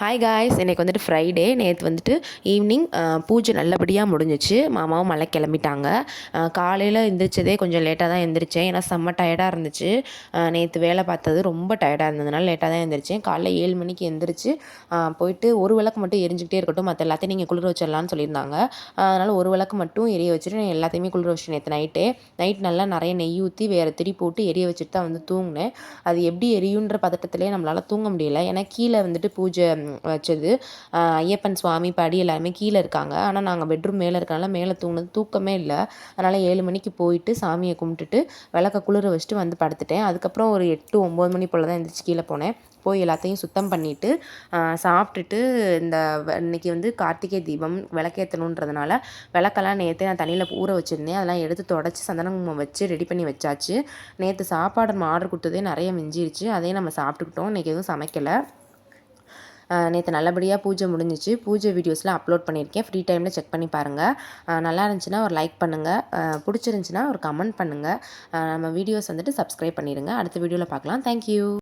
Hi guys, இன்றைக்கி வந்துட்டு Friday. நேற்று வந்துட்டு ஈவினிங் பூஜை நல்லபடியாக முடிஞ்சிச்சு. மாமாவும் மலை கிளம்பிட்டாங்க. காலையில் எந்திரிச்சதே கொஞ்சம் லேட்டாக தான் எந்திரிச்சேன், ஏன்னா செம்ம டயர்டாக இருந்துச்சு. நேற்று வேலை பார்த்தது ரொம்ப டயர்டாக இருந்ததுனால லேட்டாக தான் எந்திரிச்சேன். காலைல 7 மணிக்கு எந்திரிச்சு போயிட்டு ஒரு விளக்கு மட்டும் எரிஞ்சிக்கிட்டே இருக்கட்டும், மற்ற எல்லாத்தையும் நீங்கள் குளிர வச்சிடலான்னு சொல்லியிருந்தாங்க. அதனால் ஒரு விளக்கு மட்டும் எரிய வச்சுட்டு நான் எல்லாத்தையுமே குளிர வச்சுட்டு நைட் நல்லா நிறைய நெய் ஊற்றி வேறு திரி போட்டு எரிய வச்சுட்டு தான் வந்து தூங்கினேன். அது எப்படி எரியுன்ற பதட்டத்திலே நம்மளால் தூங்க முடியல, ஏன்னா கீழே வந்துட்டு பூஜை வச்சது. ஐயப்பன் சுவாமி படி எல்லாருமே கீழே இருக்காங்க. ஆனால் நாங்கள் பெட்ரூம் மேலே இருக்கனால மேலே தூங்கினது தூக்கமே இல்லை. அதனால் 7 மணிக்கு போயிட்டு சாமியை கும்பிட்டுட்டு விளக்க குளிர வச்சுட்டு வந்து படுத்துட்டேன். அதுக்கப்புறம் ஒரு 8-9 மணி போல் தான் எந்திரிச்சு கீழே போனேன். போய் எல்லாத்தையும் சுத்தம் பண்ணிவிட்டு சாப்பிட்டுட்டு இன்றைக்கி வந்து கார்த்திகை தீபம் விளக்கேற்றணுன்றதுனால விளக்கெல்லாம் நேற்று நான் தண்ணியில் ஊற வச்சுருந்தேன். அதெல்லாம் எடுத்து தொடச்சி சந்தனம் வச்சு ரெடி பண்ணி வச்சாச்சு. நேற்று சாப்பாடு நம்ம ஆர்டர் கொடுத்ததே நிறைய மிஞ்சிருச்சு. அதையும் நம்ம சாப்பிட்டுக்கிட்டோம். இன்றைக்கி எதுவும் சமைக்கலை. நேற்று நல்லபடியாக பூஜை முடிஞ்சிச்சு. பூஜை வீடியோஸ்லாம் அப்லோட் பண்ணியிருக்கேன், ஃப்ரீ டைமில் செக் பண்ணி பாருங்கள். நல்லா இருந்துச்சுன்னா ஒரு லைக் பண்ணுங்கள், பிடிச்சிருந்துச்சின்னா ஒரு கமெண்ட் பண்ணுங்கள். நம்ம வீடியோஸ் வந்துட்டு சப்ஸ்கிரைப் பண்ணிடுங்க. அடுத்த வீடியோவில் பார்க்கலாம். தேங்க்யூ.